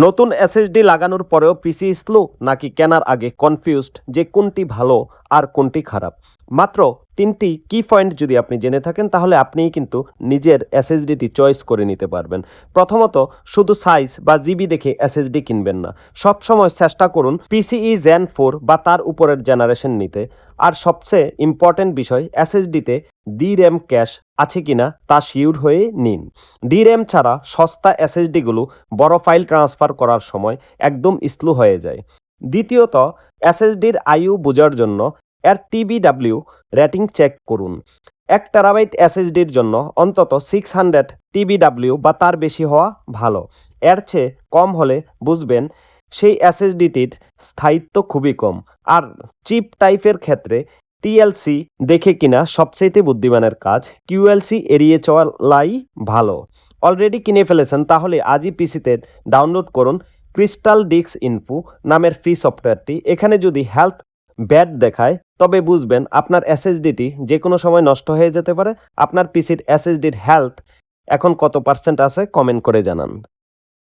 নতুন এসএসডি লাগানোর পরেও পিসি স্লো নাকি কেনার আগে কনফিউজড যে কোনটি ভালো আর কোনটি খারাপ। মাত্র 3টি কি পয়েন্ট যদি আপনি জেনে থাকেন তাহলে আপনিই কিন্তু নিজের এসএসডিটি চয়েস করে নিতে পারবেন। প্রথমত, শুধু সাইজ বা জিবি দেখে এসএসডি কিনবেন না। সবসময় চেষ্টা করুন পিসিই জেন 4 বা তার উপরের জেনারেশন নিতে। আর সবচেয়ে ইম্পর্টেন্ট বিষয়, এসএসডিতে DRAM ক্যাশ আছে কিনা তা শিওর হয়ে নিন। DRAM ছাড়া সস্তা এসএসডিগুলো বড় ফাইল ট্রান্সফার করার সময় একদম স্লো হয়ে যায়। দ্বিতীয়ত, এসএসডির আয়ু বোঝার জন্য এর TBW রেটিং চেক করুন। 1 টেরাবাইট এসএসডির জন্য অন্তত 600 TBW বা তার বেশি হওয়া ভালো। এর চেয়ে কম হলে বুঝবেন সেই এসএসডিটির স্থায়িত্ব খুবই কম। আর চিপ টাইপের ক্ষেত্রে TLC দেখে কিনা সবচেয়ে বুদ্ধিমানের কাজ, QLC এড়িয়ে চলাই ভালো। অলরেডি কিনে ফেলেছেন তাহলে আজই পিসিতে ডাউনলোড করুন ক্রিস্টাল ডিস্ক ইনফো নামের ফ্রি সফটওয়্যারটি। এখানে যদি হেলথ ব্যাড দেখায় তবে বুঝবেন আপনার এসএসডিটি যে কোনো সময় নষ্ট হয়ে যেতে পারে। আপনার পিসির এসএসডির হেলথ এখন কত % আছে কমেন্ট করে জানান।